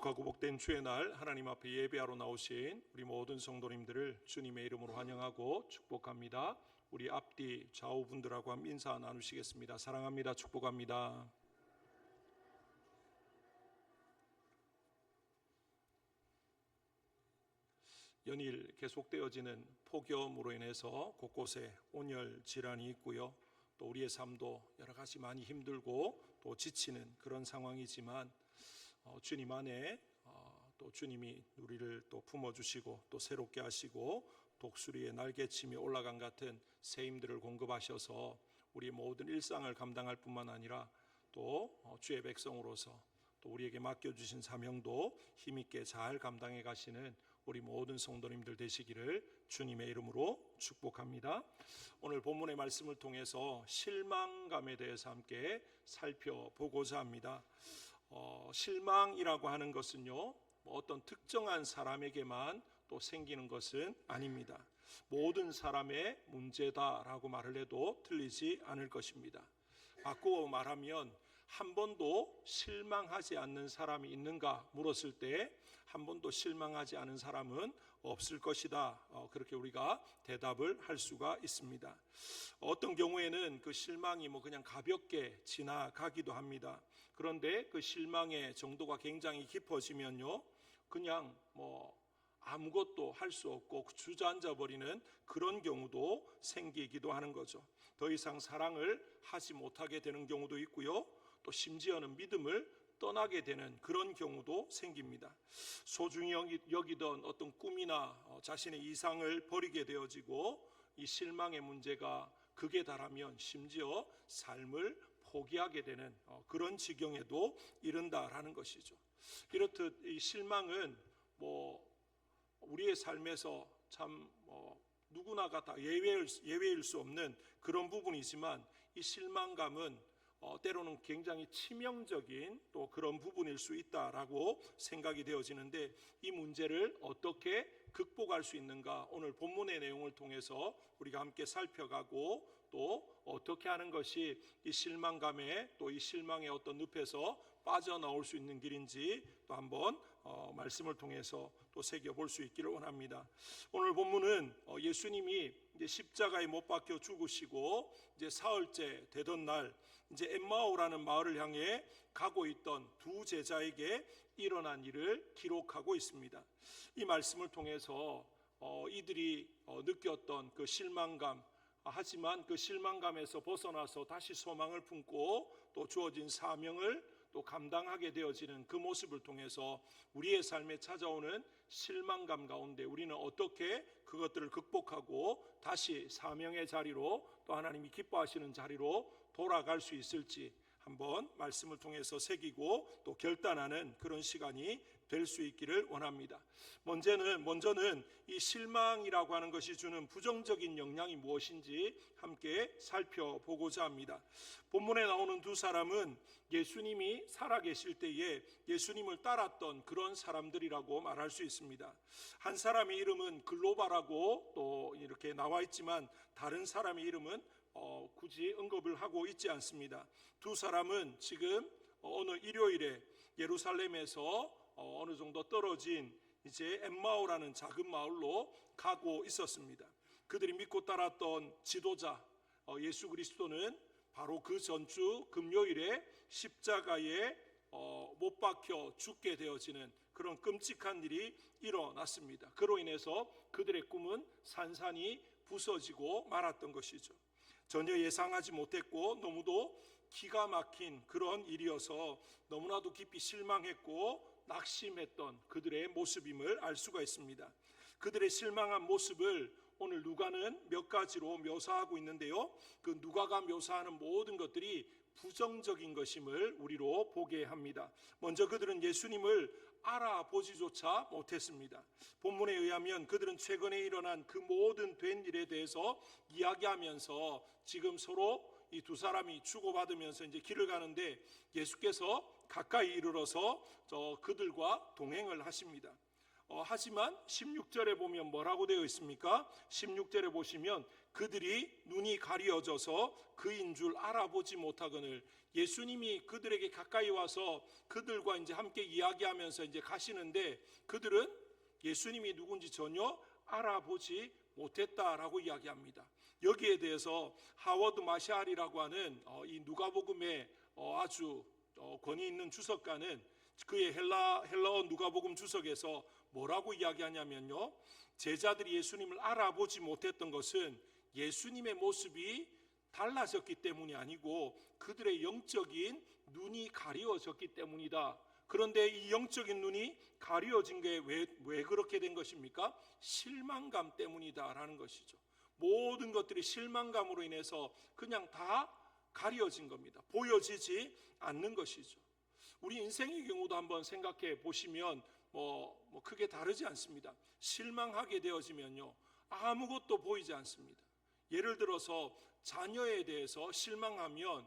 거룩하고 복된 주의 날 하나님 앞에 예배하러 나오신 우리 모든 성도님들을 주님의 이름으로 환영하고 축복합니다. 우리 앞뒤 좌우분들하고 한번 인사 나누시겠습니다. 사랑합니다. 축복합니다. 연일 계속되어지는 폭염으로 인해서 곳곳에 온열 질환이 있고요. 또 우리의 삶도 여러 가지 많이 힘들고 또 지치는 그런 상황이지만 주님 안에 또 주님이 우리를 또 품어주시고 또 새롭게 하시고 독수리의 날개침이 올라간 같은 새 힘들을 공급하셔서 우리 모든 일상을 감당할 뿐만 아니라 또 주의 백성으로서 또 우리에게 맡겨주신 사명도 힘있게 잘 감당해 가시는 우리 모든 성도님들 되시기를 주님의 이름으로 축복합니다. 오늘 본문의 말씀을 통해서 실망감에 대해서 함께 살펴보고자 합니다. 실망이라고 하는 것은요, 어떤 특정한 사람에게만 또 생기는 것은 아닙니다. 모든 사람의 문제다라고 말을 해도 틀리지 않을 것입니다. 바꾸어 말하면 한 번도 실망하지 않는 사람이 있는가 물었을 때 한 번도 실망하지 않은 사람은 없을 것이다. 그렇게 우리가 대답을 할 수가 있습니다. 어떤 경우에는 그 실망이 그냥 가볍게 지나가기도 합니다. 그런데 그 실망의 정도가 굉장히 깊어지면요, 그냥 아무것도 할 수 없고 주저앉아 버리는 그런 경우도 생기기도 하는 거죠. 더 이상 사랑을 하지 못하게 되는 경우도 있고요, 또 심지어는 믿음을 떠나게 되는 그런 경우도 생깁니다. 소중히 여기던 어떤 꿈이나 자신의 이상을 버리게 되어지고 이 실망의 문제가 극에 달하면 심지어 삶을 포기하게 되는 그런 지경에도 이른다라는 것이죠. 이렇듯 이 실망은 우리의 삶에서 참 누구나가 다 예외일 수 없는 그런 부분이지만 이 실망감은 때로는 굉장히 치명적인 또 그런 부분일 수 있다라고 생각이 되어지는데, 이 문제를 어떻게 극복할 수 있는가 오늘 본문의 내용을 통해서 우리가 함께 살펴가고 또 어떻게 하는 것이 이 실망감에 또 이 실망의 어떤 늪에서 빠져나올 수 있는 길인지 또 한번 말씀을 통해서 또 새겨볼 수 있기를 원합니다. 오늘 본문은 예수님이 이제 십자가에 못 박혀 죽으시고 이제 사흘째 되던 날 이제 엠마오라는 마을을 향해 가고 있던 두 제자에게 일어난 일을 기록하고 있습니다. 이 말씀을 통해서 이들이 느꼈던 그 실망감, 하지만 그 실망감에서 벗어나서 다시 소망을 품고 또 주어진 사명을 또 감당하게 되어지는 그 모습을 통해서 우리의 삶에 찾아오는 실망감 가운데 우리는 어떻게 그것들을 극복하고 다시 사명의 자리로 또 하나님이 기뻐하시는 자리로 돌아갈 수 있을지 한번 말씀을 통해서 새기고 또 결단하는 그런 시간이 될 수 있기를 원합니다. 먼저는 이 실망이라고 하는 것이 주는 부정적인 영향이 무엇인지 함께 살펴보고자 합니다. 본문에 나오는 두 사람은 예수님이 살아계실 때에 예수님을 따랐던 그런 사람들이라고 말할 수 있습니다. 한 사람의 이름은 글로바라고 또 이렇게 나와 있지만 다른 사람의 이름은 굳이 언급을 하고 있지 않습니다. 두 사람은 지금 어느 일요일에 예루살렘에서 어느 정도 떨어진 이제 엠마오라는 작은 마을로 가고 있었습니다. 그들이 믿고 따랐던 지도자 예수 그리스도는 바로 그 전주 금요일에 십자가에 못 박혀 죽게 되어지는 그런 끔찍한 일이 일어났습니다. 그로 인해서 그들의 꿈은 산산이 부서지고 말았던 것이죠. 전혀 예상하지 못했고 너무도 기가 막힌 그런 일이어서 너무나도 깊이 실망했고 낙심했던 그들의 모습임을 알 수가 있습니다. 그들의 실망한 모습을 오늘 누가는 몇 가지로 묘사하고 있는데요, 그 누가가 묘사하는 모든 것들이 부정적인 것임을 우리로 보게 합니다. 먼저 그들은 예수님을 알아보지조차 못했습니다. 본문에 의하면 그들은 최근에 일어난 그 모든 된 일에 대해서 이야기하면서 지금 서로 이 두 사람이 주고받으면서 이제 길을 가는데 예수께서 가까이 이르러서 그들과 동행을 하십니다. 하지만 16절에 보면 뭐라고 되어 있습니까? 16절에 보시면 그들이 눈이 가려져서 그인 줄 알아보지 못하거늘, 예수님이 그들에게 가까이 와서 그들과 이제 함께 이야기하면서 이제 가시는데 그들은 예수님이 누군지 전혀 알아보지 못했다라고 이야기합니다. 여기에 대해서 하워드 마샬이라고 하는 이 누가복음의 아주 권위 있는 주석가는 그의 헬라어 누가복음 주석에서 뭐라고 이야기하냐면요, 제자들이 예수님을 알아보지 못했던 것은 예수님의 모습이 달라졌기 때문이 아니고 그들의 영적인 눈이 가리워졌기 때문이다. 그런데 이 영적인 눈이 가리워진 게 왜 그렇게 된 것입니까? 실망감 때문이다라는 것이죠. 모든 것들이 실망감으로 인해서 그냥 다 가려진 겁니다. 보여지지 않는 것이죠. 우리 인생의 경우도 한번 생각해 보시면 크게 다르지 않습니다. 실망하게 되어지면요, 아무것도 보이지 않습니다. 예를 들어서 자녀에 대해서 실망하면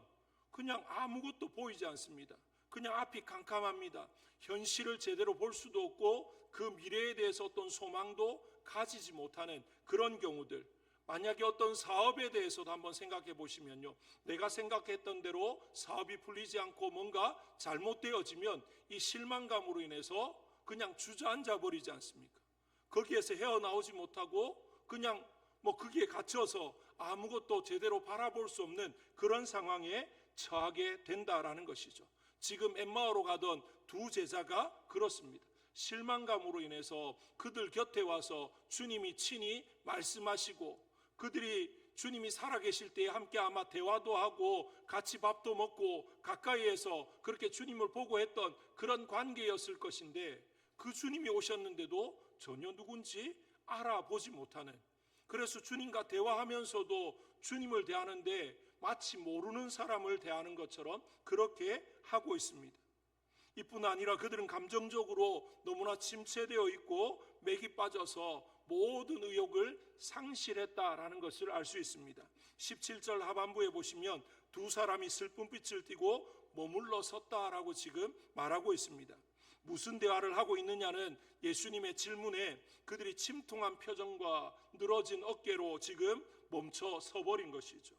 그냥 아무것도 보이지 않습니다. 그냥 앞이 캄캄합니다. 현실을 제대로 볼 수도 없고 그 미래에 대해서 어떤 소망도 가지지 못하는 그런 경우들. 만약에 어떤 사업에 대해서도 한번 생각해 보시면요, 내가 생각했던 대로 사업이 풀리지 않고 뭔가 잘못되어지면 이 실망감으로 인해서 그냥 주저앉아 버리지 않습니까? 거기에서 헤어나오지 못하고 그냥 거기에 갇혀서 아무것도 제대로 바라볼 수 없는 그런 상황에 처하게 된다라는 것이죠. 지금 엠마오로 가던 두 제자가 그렇습니다. 실망감으로 인해서 그들 곁에 와서 주님이 친히 말씀하시고, 그들이 주님이 살아계실 때에 함께 아마 대화도 하고 같이 밥도 먹고 가까이에서 그렇게 주님을 보고 했던 그런 관계였을 것인데, 그 주님이 오셨는데도 전혀 누군지 알아보지 못하는, 그래서 주님과 대화하면서도 주님을 대하는데 마치 모르는 사람을 대하는 것처럼 그렇게 하고 있습니다. 이뿐 아니라 그들은 감정적으로 너무나 침체되어 있고 맥이 빠져서 모든 의욕을 상실했다라는 것을 알 수 있습니다. 17절 하반부에 보시면 두 사람이 슬픈 빛을 띠고 머물러 섰다라고 지금 말하고 있습니다. 무슨 대화를 하고 있느냐는 예수님의 질문에 그들이 침통한 표정과 늘어진 어깨로 지금 멈춰 서버린 것이죠.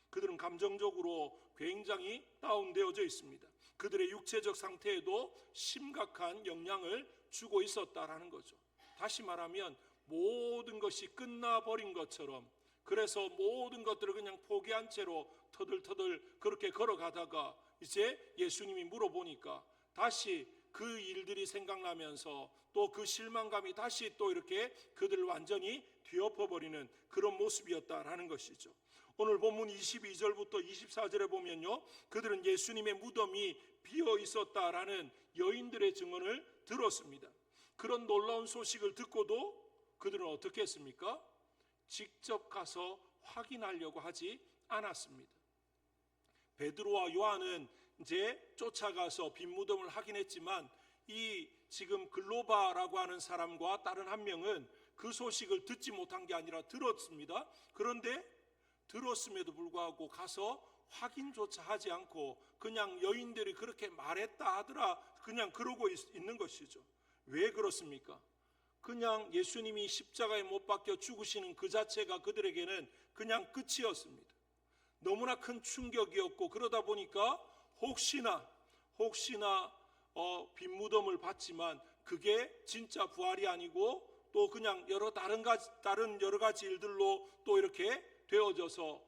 그들은 감정적으로 굉장히 다운되어져 있습니다. 그들의 육체적 상태에도 심각한 영향을 주고 있었다라는 거죠. 다시 말하면 모든 것이 끝나버린 것처럼, 그래서 모든 것들을 그냥 포기한 채로 터들터들 그렇게 걸어가다가 이제 예수님이 물어보니까 다시 그 일들이 생각나면서 또 그 실망감이 다시 또 이렇게 그들을 완전히 뒤엎어버리는 그런 모습이었다라는 것이죠. 오늘 본문 22절부터 24절에 보면요, 그들은 예수님의 무덤이 비어 있었다라는 여인들의 증언을 들었습니다. 그런 놀라운 소식을 듣고도 그들은 어떻게 했습니까? 직접 가서 확인하려고 하지 않았습니다. 베드로와 요한은 이제 쫓아가서 빈 무덤을 확인했지만 이 지금 글로바라고 하는 사람과 다른 한 명은 그 소식을 듣지 못한 게 아니라 들었습니다. 그런데 들었음에도 불구하고 가서 확인조차 하지 않고 그냥 여인들이 그렇게 말했다 하더라 그냥 그러고 있는 것이죠. 왜 그렇습니까? 그냥 예수님이 십자가에 못 박혀 죽으시는 그 자체가 그들에게는 그냥 끝이었습니다. 너무나 큰 충격이었고, 그러다 보니까 혹시나 빈 무덤을 봤지만 그게 진짜 부활이 아니고 또 그냥 다른 여러 가지 일들로 또 이렇게 되어져서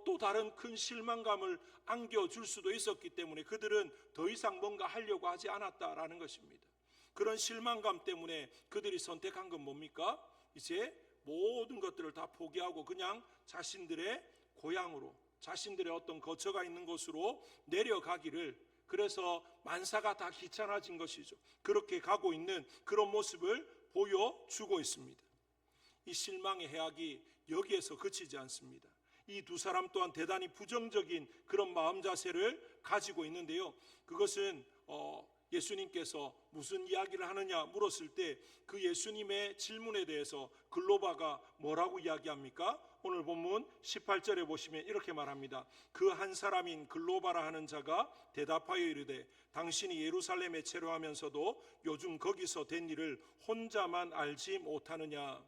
또 다른 큰 실망감을 안겨줄 수도 있었기 때문에 그들은 더 이상 뭔가 하려고 하지 않았다라는 것입니다. 그런 실망감 때문에 그들이 선택한 건 뭡니까? 이제 모든 것들을 다 포기하고 그냥 자신들의 고향으로, 자신들의 어떤 거처가 있는 곳으로 내려가기를, 그래서 만사가 다 귀찮아진 것이죠. 그렇게 가고 있는 그런 모습을 보여주고 있습니다. 이 실망의 해악이 여기에서 그치지 않습니다. 이 두 사람 또한 대단히 부정적인 그런 마음 자세를 가지고 있는데요, 그것은 예수님께서 무슨 이야기를 하느냐 물었을 때 그 예수님의 질문에 대해서 글로바가 뭐라고 이야기합니까? 오늘 본문 18절에 보시면 이렇게 말합니다. 그 한 사람인 글로바라 하는 자가 대답하여 이르되 당신이 예루살렘에 체류하면서도 요즘 거기서 된 일을 혼자만 알지 못하느냐.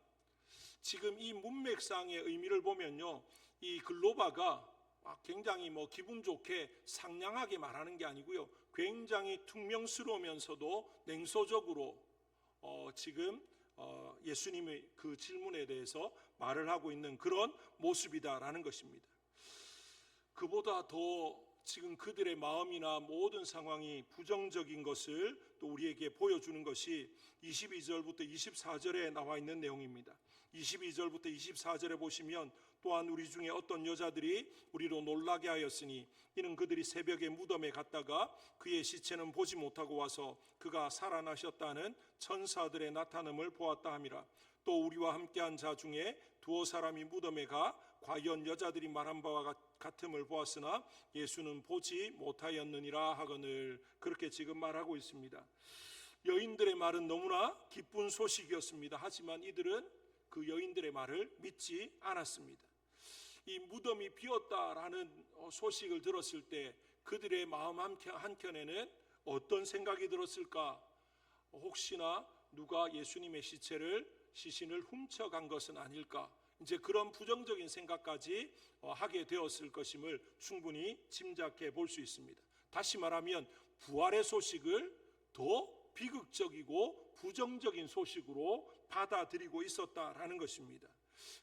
지금 이 문맥상의 의미를 보면요, 이 글로바가 굉장히 기분 좋게 상냥하게 말하는 게 아니고요, 굉장히 퉁명스러우면서도 냉소적으로 지금 예수님의 그 질문에 대해서 말을 하고 있는 그런 모습이다라는 것입니다. 그보다 더 지금 그들의 마음이나 모든 상황이 부정적인 것을 또 우리에게 보여주는 것이 22절부터 24절에 나와 있는 내용입니다. 22절부터 24절에 보시면 또한 우리 중에 어떤 여자들이 우리로 놀라게 하였으니 이는 그들이 새벽에 무덤에 갔다가 그의 시체는 보지 못하고 와서 그가 살아나셨다는 천사들의 나타남을 보았다 함이라. 또 우리와 함께한 자 중에 두어 사람이 무덤에 가 과연 여자들이 말한 바와 같음을 보았으나 예수는 보지 못하였느니라 하거늘. 그렇게 지금 말하고 있습니다. 여인들의 말은 너무나 기쁜 소식이었습니다. 하지만 이들은 그 여인들의 말을 믿지 않았습니다. 이 무덤이 비었다라는 소식을 들었을 때 그들의 마음 한켠에는 어떤 생각이 들었을까? 혹시나 누가 예수님의 시신을 훔쳐간 것은 아닐까? 이제 그런 부정적인 생각까지 하게 되었을 것임을 충분히 짐작해 볼 수 있습니다. 다시 말하면 부활의 소식을 더 비극적이고 부정적인 소식으로 받아들이고 있었다라는 것입니다.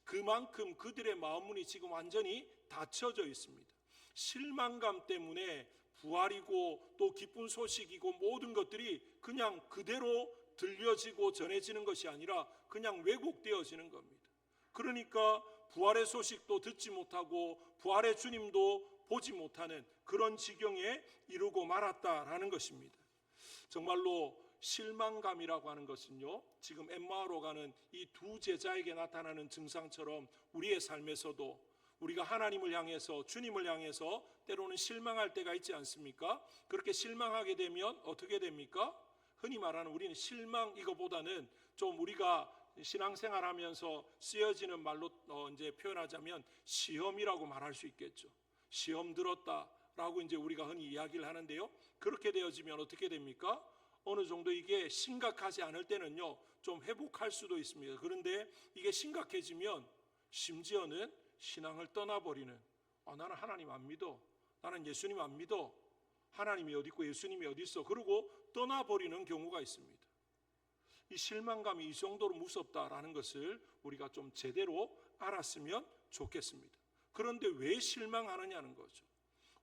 그만큼 그들의 마음문이 지금 완전히 닫혀져 있습니다. 실망감 때문에 부활이고 또 기쁜 소식이고 모든 것들이 그냥 그대로 들려지고 전해지는 것이 아니라 그냥 왜곡되어지는 겁니다. 그러니까 부활의 소식도 듣지 못하고 부활의 주님도 보지 못하는 그런 지경에 이르고 말았다라는 것입니다. 정말로 실망감이라고 하는 것은요, 지금 엠마오로 가는 이 두 제자에게 나타나는 증상처럼 우리의 삶에서도 우리가 하나님을 향해서 주님을 향해서 때로는 실망할 때가 있지 않습니까? 그렇게 실망하게 되면 어떻게 됩니까? 흔히 말하는 우리는 실망 이거보다는 좀 우리가 신앙생활하면서 쓰여지는 말로 이제 표현하자면 시험이라고 말할 수 있겠죠. 시험 들었다라고 이제 우리가 흔히 이야기를 하는데요. 그렇게 되어지면 어떻게 됩니까? 어느 정도 이게 심각하지 않을 때는요, 좀 회복할 수도 있습니다. 그런데 이게 심각해지면 심지어는 신앙을 떠나버리는, 나는 하나님 안 믿어, 나는 예수님 안 믿어, 하나님이 어디 있고 예수님이 어디 있어, 그러고 떠나버리는 경우가 있습니다. 이 실망감이 이 정도로 무섭다라는 것을 우리가 좀 제대로 알았으면 좋겠습니다. 그런데 왜 실망하느냐는 거죠.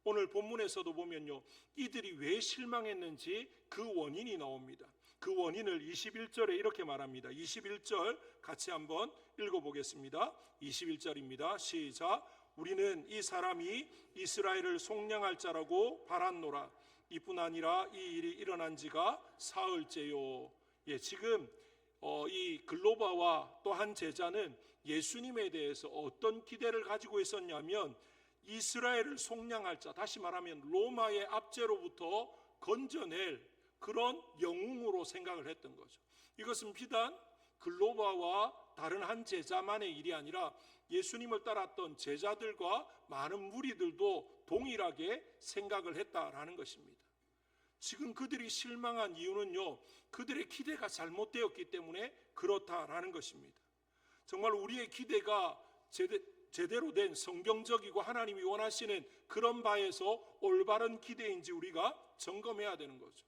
오늘 본문에서도 보면요, 이들이 왜 실망했는지 그 원인이 나옵니다. 그 원인을 21절에 이렇게 말합니다. 21절 같이 한번 읽어보겠습니다. 21절입니다. 시작. 우리는 이 사람이 이스라엘을 속량할 자라고 바랐노라. 이뿐 아니라 이 일이 일어난 지가 사흘째요. 지금 이 글로바와 또 한 제자는 예수님에 대해서 어떤 기대를 가지고 있었냐면 이스라엘을 속량할 자, 다시 말하면 로마의 압제로부터 건져낼 그런 영웅으로 생각을 했던 거죠. 이것은 비단 글로바와 다른 한 제자만의 일이 아니라 예수님을 따랐던 제자들과 많은 무리들도 동일하게 생각을 했다라는 것입니다. 지금 그들이 실망한 이유는요, 그들의 기대가 잘못되었기 때문에 그렇다라는 것입니다. 정말 우리의 기대가 제대로 된 성경적이고 하나님이 원하시는 그런 바에서 올바른 기대인지 우리가 점검해야 되는 거죠.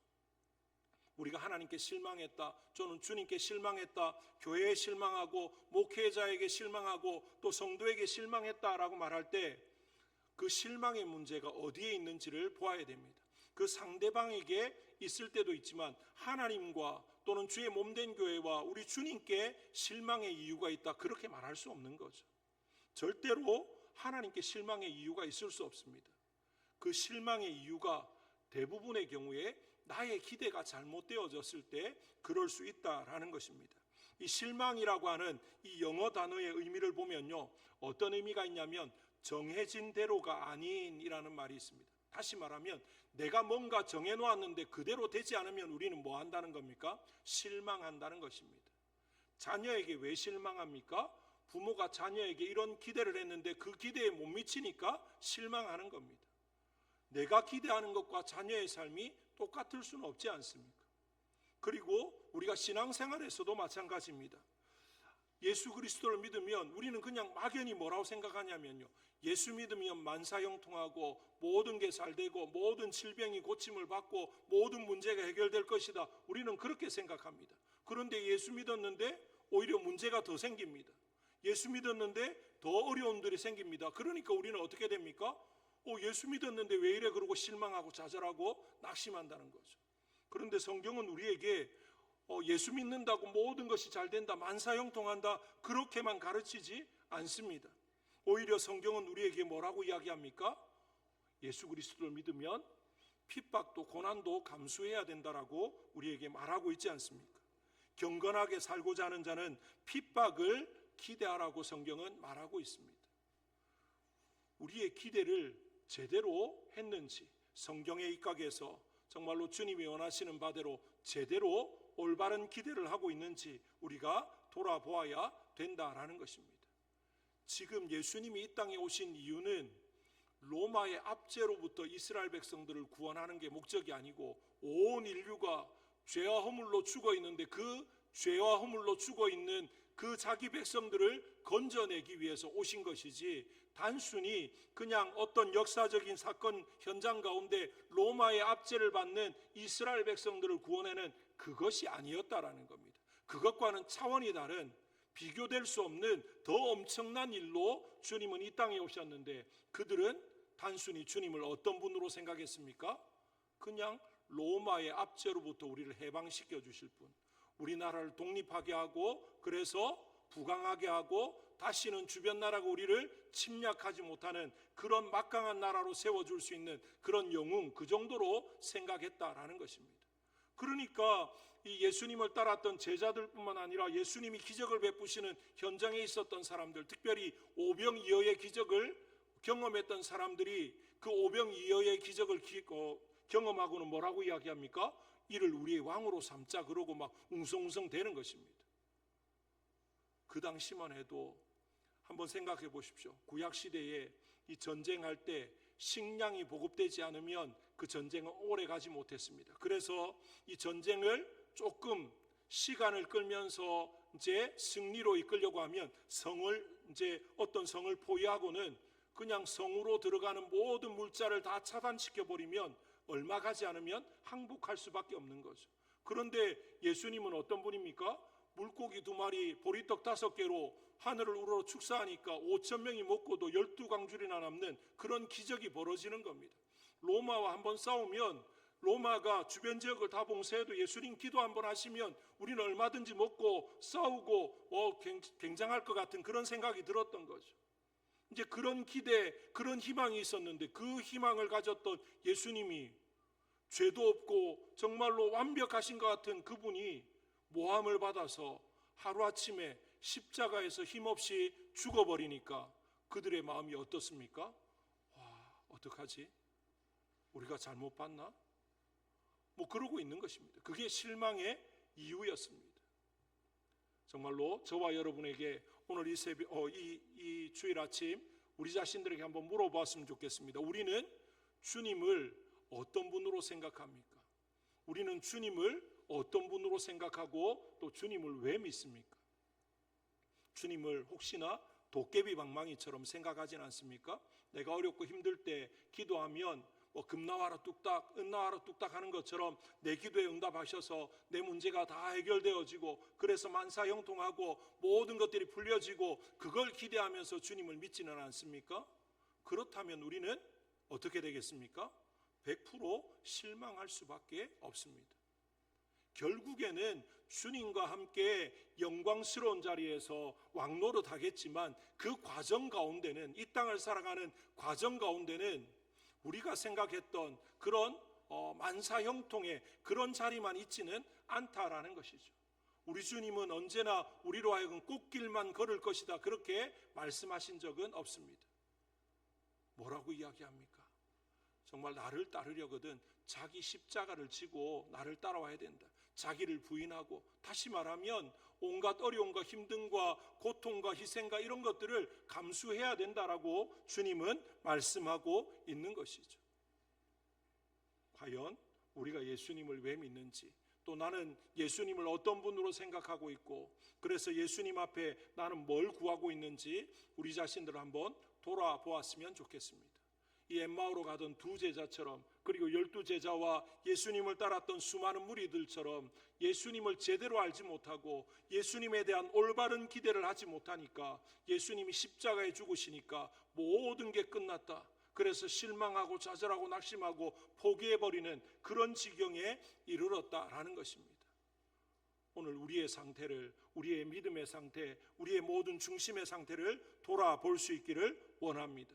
우리가 하나님께 실망했다, 저는 주님께 실망했다, 교회에 실망하고 목회자에게 실망하고 또 성도에게 실망했다라고 말할 때 그 실망의 문제가 어디에 있는지를 보아야 됩니다. 그 상대방에게 있을 때도 있지만 하나님과 또는 주의 몸된 교회와 우리 주님께 실망의 이유가 있다, 그렇게 말할 수 없는 거죠. 절대로 하나님께 실망의 이유가 있을 수 없습니다. 그 실망의 이유가 대부분의 경우에 나의 기대가 잘못되어졌을 때 그럴 수 있다라는 것입니다. 이 실망이라고 하는 이 영어 단어의 의미를 보면요, 어떤 의미가 있냐면 정해진 대로가 아닌이라는 말이 있습니다. 다시 말하면 내가 뭔가 정해놓았는데 그대로 되지 않으면 우리는 뭐 한다는 겁니까? 실망한다는 것입니다. 자녀에게 왜 실망합니까? 부모가 자녀에게 이런 기대를 했는데 그 기대에 못 미치니까 실망하는 겁니다. 내가 기대하는 것과 자녀의 삶이 똑같을 수는 없지 않습니까? 그리고 우리가 신앙생활에서도 마찬가지입니다. 예수 그리스도를 믿으면 우리는 그냥 막연히 뭐라고 생각하냐면요, 예수 믿으면 만사형통하고 모든 게 잘되고 모든 질병이 고침을 받고 모든 문제가 해결될 것이다. 우리는 그렇게 생각합니다. 그런데 예수 믿었는데 오히려 문제가 더 생깁니다. 예수 믿었는데 더 어려움들이 생깁니다. 그러니까 우리는 어떻게 됩니까? 예수 믿었는데 왜 이래, 그러고 실망하고 좌절하고 낙심한다는 거죠. 그런데 성경은 우리에게 예수 믿는다고 모든 것이 잘 된다, 만사형통한다, 그렇게만 가르치지 않습니다. 오히려 성경은 우리에게 뭐라고 이야기합니까? 예수 그리스도를 믿으면 핍박도 고난도 감수해야 된다라고 우리에게 말하고 있지 않습니까? 경건하게 살고자 하는 자는 핍박을 기대하라고 성경은 말하고 있습니다. 우리의 기대를 제대로 했는지, 성경에 입각해서 정말로 주님이 원하시는 바대로 제대로 올바른 기대를 하고 있는지 우리가 돌아보아야 된다라는 것입니다. 지금 예수님이 이 땅에 오신 이유는 로마의 압제로부터 이스라엘 백성들을 구원하는 게 목적이 아니고 온 인류가 죄와 허물로 죽어 있는데 그 죄와 허물로 죽어 있는 그 자기 백성들을 건져내기 위해서 오신 것이지, 단순히 그냥 어떤 역사적인 사건 현장 가운데 로마의 압제를 받는 이스라엘 백성들을 구원하는 그것이 아니었다라는 겁니다. 그것과는 차원이 다른, 비교될 수 없는 더 엄청난 일로 주님은 이 땅에 오셨는데, 그들은 단순히 주님을 어떤 분으로 생각했습니까? 그냥 로마의 압제로부터 우리를 해방시켜 주실 분, 우리나라를 독립하게 하고 그래서 부강하게 하고 다시는 주변 나라가 우리를 침략하지 못하는 그런 막강한 나라로 세워줄 수 있는 그런 영웅, 그 정도로 생각했다라는 것입니다. 그러니까 이 예수님을 따랐던 제자들뿐만 아니라 예수님이 기적을 베푸시는 현장에 있었던 사람들, 특별히 오병이어의 기적을 경험했던 사람들이 그 오병이어의 기적을 경험하고는 뭐라고 이야기합니까? 이를 우리의 왕으로 삼자, 그러고 막 웅성웅성 되는 것입니다. 그 당시만 해도 한번 생각해 보십시오. 구약 시대에 이 전쟁할 때 식량이 보급되지 않으면 그 전쟁은 오래 가지 못했습니다. 그래서 이 전쟁을 조금 시간을 끌면서 이제 승리로 이끌려고 하면 어떤 성을 포위하고는 그냥 성으로 들어가는 모든 물자를 다 차단시켜 버리면 얼마 가지 않으면 항복할 수밖에 없는 거죠. 그런데 예수님은 어떤 분입니까? 물고기 2마리, 보리떡 5개로 하늘을 우러러 축사하니까 5,000명이 먹고도 12광줄이나 남는 그런 기적이 벌어지는 겁니다. 로마와 한번 싸우면 로마가 주변 지역을 다 봉쇄해도 예수님 기도 한번 하시면 우리는 얼마든지 먹고 싸우고 굉장할 것 같은 그런 생각이 들었던 거죠. 이제 그런 기대, 그런 희망이 있었는데 그 희망을 가졌던 예수님이, 죄도 없고 정말로 완벽하신 것 같은 그분이 모함을 받아서 하루아침에 십자가에서 힘없이 죽어버리니까 그들의 마음이 어떻습니까? 와, 어떡하지? 우리가 잘못 봤나? 그러고 있는 것입니다. 그게 실망의 이유였습니다. 정말로 저와 여러분에게 오늘 이 주일 아침 우리 자신들에게 한번 물어봤으면 좋겠습니다. 우리는 주님을 어떤 분으로 생각합니까? 우리는 주님을 어떤 분으로 생각하고 또 주님을 왜 믿습니까? 주님을 혹시나 도깨비 방망이처럼 생각하진 않습니까? 내가 어렵고 힘들 때 기도하면 금나와라 뚝딱, 은나와라 뚝딱 하는 것처럼 내 기도에 응답하셔서 내 문제가 다 해결되어지고 그래서 만사형통하고 모든 것들이 풀려지고 그걸 기대하면서 주님을 믿지는 않습니까? 그렇다면 우리는 어떻게 되겠습니까? 100% 실망할 수밖에 없습니다. 결국에는 주님과 함께 영광스러운 자리에서 왕노릇 하겠지만 그 과정 가운데는, 이 땅을 살아가는 과정 가운데는 우리가 생각했던 그런 만사형통의 그런 자리만 있지는 않다라는 것이죠. 우리 주님은 언제나 우리로 하여금 꽃길만 걸을 것이다, 그렇게 말씀하신 적은 없습니다. 뭐라고 이야기합니까? 정말 나를 따르려거든 자기 십자가를 지고 나를 따라와야 된다. 자기를 부인하고, 다시 말하면 온갖 어려움과 힘듦과 고통과 희생과 이런 것들을 감수해야 된다라고 주님은 말씀하고 있는 것이죠. 과연 우리가 예수님을 왜 믿는지, 또 나는 예수님을 어떤 분으로 생각하고 있고, 그래서 예수님 앞에 나는 뭘 구하고 있는지 우리 자신들을 한번 돌아보았으면 좋겠습니다. 이 엠마오로 가던 두 제자처럼, 그리고 12제자와 예수님을 따랐던 수많은 무리들처럼 예수님을 제대로 알지 못하고 예수님에 대한 올바른 기대를 하지 못하니까, 예수님이 십자가에 죽으시니까 모든 게 끝났다, 그래서 실망하고 좌절하고 낙심하고 포기해버리는 그런 지경에 이르렀다라는 것입니다. 오늘 우리의 상태를, 우리의 믿음의 상태, 우리의 모든 중심의 상태를 돌아볼 수 있기를 원합니다.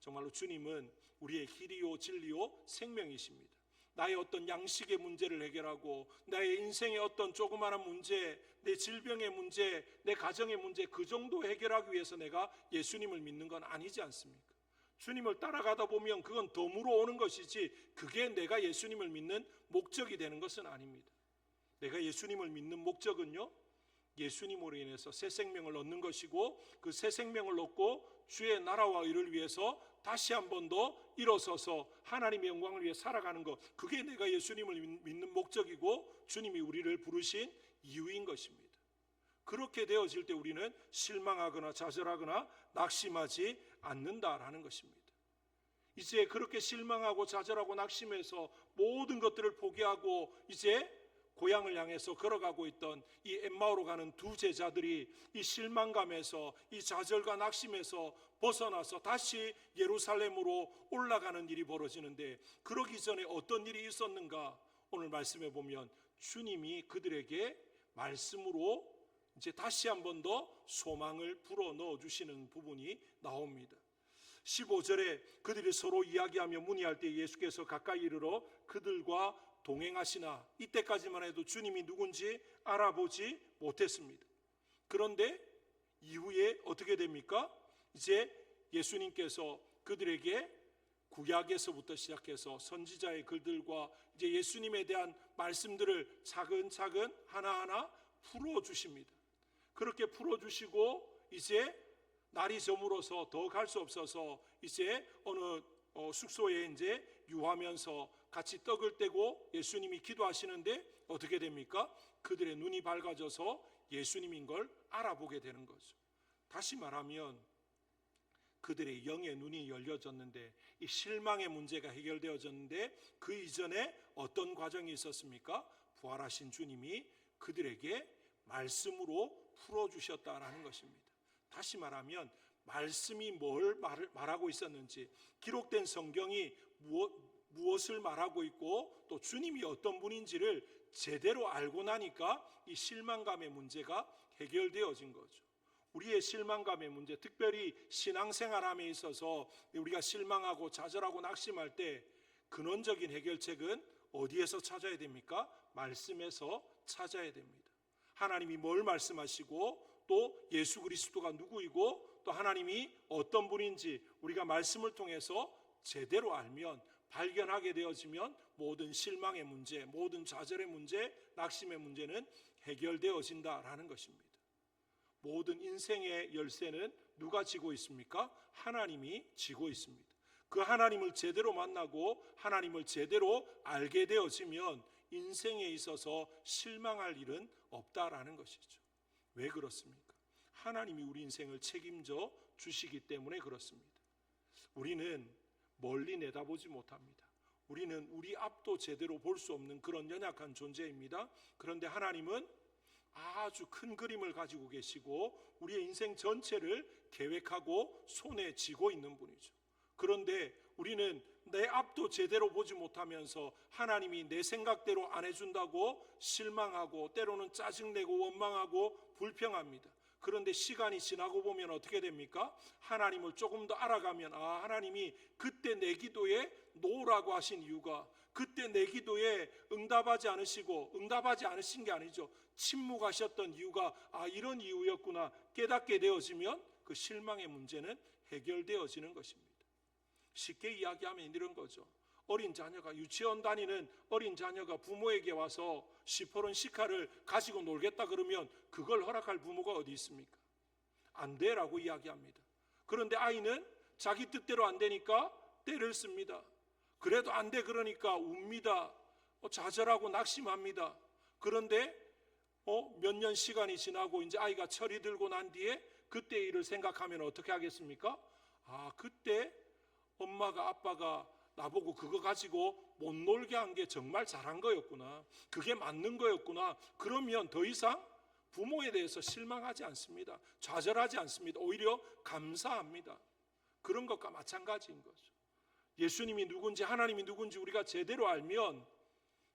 정말로 주님은 우리의 길이요 진리요 생명이십니다. 나의 어떤 양식의 문제를 해결하고, 나의 인생의 어떤 조그마한 문제, 내 질병의 문제, 내 가정의 문제, 그 정도 해결하기 위해서 내가 예수님을 믿는 건 아니지 않습니까? 주님을 따라가다 보면 그건 덤으로 오는 것이지, 그게 내가 예수님을 믿는 목적이 되는 것은 아닙니다. 내가 예수님을 믿는 목적은요, 예수님으로 인해서 새 생명을 얻는 것이고, 그 새 생명을 얻고 주의 나라와 의를 위해서 다시 한 번 더 일어서서 하나님의 영광을 위해 살아가는 것, 그게 내가 예수님을 믿는 목적이고 주님이 우리를 부르신 이유인 것입니다. 그렇게 되어질 때 우리는 실망하거나 좌절하거나 낙심하지 않는다라는 것입니다. 이제 그렇게 실망하고 좌절하고 낙심해서 모든 것들을 포기하고 이제 고향을 향해서 걸어가고 있던 이 엠마오로 가는 두 제자들이 이 실망감에서, 이 좌절과 낙심에서 벗어나서 다시 예루살렘으로 올라가는 일이 벌어지는데, 그러기 전에 어떤 일이 있었는가? 오늘 말씀해 보면 주님이 그들에게 말씀으로 이제 다시 한 번 더 소망을 불어넣어 주시는 부분이 나옵니다. 15절에 그들이 서로 이야기하며 문의할 때 예수께서 가까이 이르러 그들과 동행하시나, 이때까지만 해도 주님이 누군지 알아보지 못했습니다. 그런데 이후에 어떻게 됩니까? 이제 예수님께서 그들에게 구약에서부터 시작해서 선지자의 글들과 이제 예수님에 대한 말씀들을 차근차근 하나하나 풀어주십니다. 그렇게 풀어주시고 이제 날이 저물어서 더 갈 수 없어서 이제 어느 숙소에 이제 유하면서 같이 떡을 떼고 예수님이 기도하시는데 어떻게 됩니까? 그들의 눈이 밝아져서 예수님인 걸 알아보게 되는 거죠. 다시 말하면 그들의 영의 눈이 열려졌는데, 이 실망의 문제가 해결되어졌는데, 그 이전에 어떤 과정이 있었습니까? 부활하신 주님이 그들에게 말씀으로 풀어주셨다라는 것입니다. 다시 말하면 말씀이 뭘 말하고 있었는지, 기록된 성경이 무엇을 말하고 있고 또 주님이 어떤 분인지를 제대로 알고 나니까 이 실망감의 문제가 해결되어진 거죠. 우리의 실망감의 문제, 특별히 신앙생활함에 있어서 우리가 실망하고 좌절하고 낙심할 때 근원적인 해결책은 어디에서 찾아야 됩니까? 말씀에서 찾아야 됩니다. 하나님이 뭘 말씀하시고 또 예수 그리스도가 누구이고 또 하나님이 어떤 분인지 우리가 말씀을 통해서 제대로 알면, 발견하게 되어지면 모든 실망의 문제, 모든 좌절의 문제, 낙심의 문제는 해결되어진다라는 것입니다. 모든 인생의 열쇠는 누가 쥐고 있습니까? 하나님이 쥐고 있습니다. 그 하나님을 제대로 만나고 하나님을 제대로 알게 되어지면 인생에 있어서 실망할 일은 없다라는 것이죠. 왜 그렇습니까? 하나님이 우리 인생을 책임져 주시기 때문에 그렇습니다. 우리는 멀리 내다보지 못합니다. 우리는 우리 앞도 제대로 볼 수 없는 그런 연약한 존재입니다. 그런데 하나님은 아주 큰 그림을 가지고 계시고 우리의 인생 전체를 계획하고 손에 쥐고 있는 분이죠. 그런데 우리는 내 앞도 제대로 보지 못하면서 하나님이 내 생각대로 안 해준다고 실망하고 때로는 짜증내고 원망하고 불평합니다. 그런데 시간이 지나고 보면 어떻게 됩니까? 하나님을 조금 더 알아가면 하나님이 그때 내 기도에 노라고 하신 이유가, 그때 내 기도에 응답하지 않으신 게 아니죠. 침묵하셨던 이유가 이런 이유였구나 깨닫게 되어지면 그 실망의 문제는 해결되어지는 것입니다. 쉽게 이야기하면 이런 거죠. 어린 자녀가, 유치원 다니는 어린 자녀가 부모에게 와서 시퍼런 시카를 가지고 놀겠다 그러면 그걸 허락할 부모가 어디 있습니까? 안 돼라고 이야기합니다. 그런데 아이는 자기 뜻대로 안 되니까 때를 씁니다. 그래도 안 돼 그러니까 웁니다. 좌절하고 낙심합니다. 그런데 몇 년 시간이 지나고 이제 아이가 철이 들고 난 뒤에 그때 일을 생각하면 어떻게 하겠습니까? 아, 그때 엄마가 아빠가 나보고 그거 가지고 못 놀게 한 게 정말 잘한 거였구나. 그게 맞는 거였구나. 그러면 더 이상 부모에 대해서 실망하지 않습니다. 좌절하지 않습니다. 오히려 감사합니다. 그런 것과 마찬가지인 거죠. 예수님이 누군지 하나님이 누군지 우리가 제대로 알면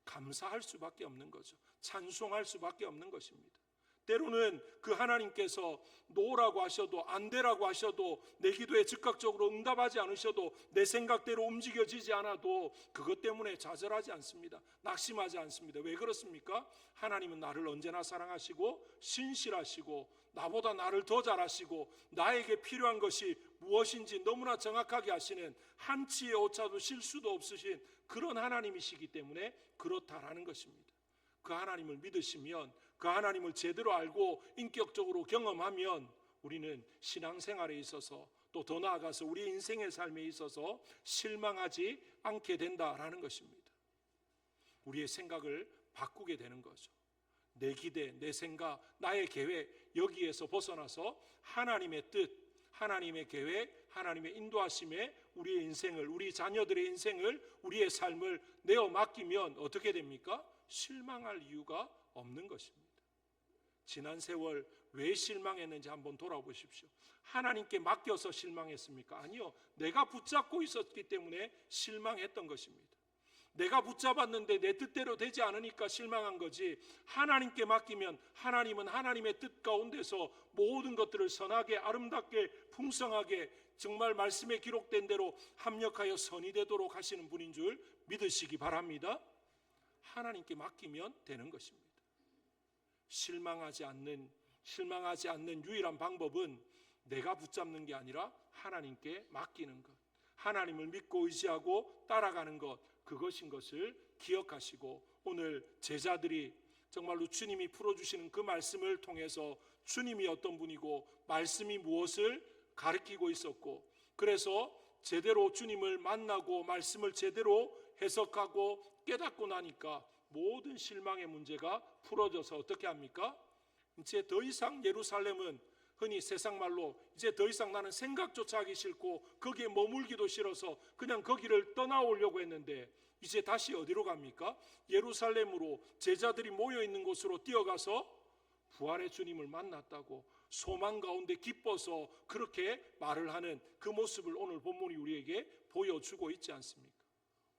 감사할 수밖에 없는 거죠. 찬송할 수밖에 없는 것입니다. 때로는 그 하나님께서 노라고 하셔도 안 되라고 하셔도 내 기도에 즉각적으로 응답하지 않으셔도 내 생각대로 움직여지지 않아도 그것 때문에 좌절하지 않습니다. 낙심하지 않습니다. 왜 그렇습니까? 하나님은 나를 언제나 사랑하시고 신실하시고 나보다 나를 더 잘하시고 나에게 필요한 것이 무엇인지 너무나 정확하게 아시는 한치의 오차도 실수도 없으신 그런 하나님이시기 때문에 그렇다라는 것입니다. 그 하나님을 믿으시면 그 하나님을 제대로 알고 인격적으로 경험하면 우리는 신앙생활에 있어서 또 더 나아가서 우리 인생의 삶에 있어서 실망하지 않게 된다라는 것입니다. 우리의 생각을 바꾸게 되는 거죠. 내 기대, 내 생각, 나의 계획 여기에서 벗어나서 하나님의 뜻, 하나님의 계획, 하나님의 인도하심에 우리의 인생을, 우리 자녀들의 인생을, 우리의 삶을 내어 맡기면 어떻게 됩니까? 실망할 이유가 없는 것입니다. 지난 세월 왜 실망했는지 한번 돌아보십시오. 하나님께 맡겨서 실망했습니까? 아니요. 내가 붙잡고 있었기 때문에 실망했던 것입니다. 내가 붙잡았는데 내 뜻대로 되지 않으니까 실망한 거지, 하나님께 맡기면 하나님은 하나님의 뜻 가운데서 모든 것들을 선하게 아름답게 풍성하게 정말 말씀에 기록된 대로 합력하여 선이 되도록 하시는 분인 줄 믿으시기 바랍니다. 하나님께 맡기면 되는 것입니다. 실망하지 않는 유일한 방법은 내가 붙잡는 게 아니라 하나님께 맡기는 것, 하나님을 믿고 의지하고 따라가는 것, 그것인 것을 기억하시고 오늘 제자들이 정말로 주님이 풀어주시는 그 말씀을 통해서 주님이 어떤 분이고 말씀이 무엇을 가르치고 있었고, 그래서 제대로 주님을 만나고 말씀을 제대로 해석하고 깨닫고 나니까 모든 실망의 문제가 풀어져서 어떻게 합니까? 이제 더 이상 예루살렘은 흔히 세상 말로 이제 더 이상 나는 생각조차 하기 싫고 거기에 머물기도 싫어서 그냥 거기를 떠나오려고 했는데 이제 다시 어디로 갑니까? 예루살렘으로, 제자들이 모여있는 곳으로 뛰어가서 부활의 주님을 만났다고 소망 가운데 기뻐서 그렇게 말을 하는 그 모습을 오늘 본문이 우리에게 보여주고 있지 않습니까?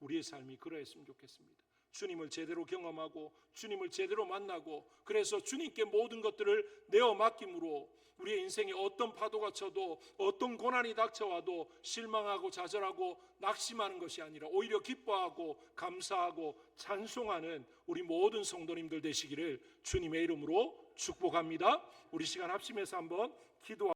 우리의 삶이 그러했으면 좋겠습니다. 주님을 제대로 경험하고 주님을 제대로 만나고 그래서 주님께 모든 것들을 내어 맡김으로 우리의 인생에 어떤 파도가 쳐도 어떤 고난이 닥쳐와도 실망하고 좌절하고 낙심하는 것이 아니라 오히려 기뻐하고 감사하고 찬송하는 우리 모든 성도님들 되시기를 주님의 이름으로 축복합니다. 우리 시간 합심해서 한번 기도하겠습니다.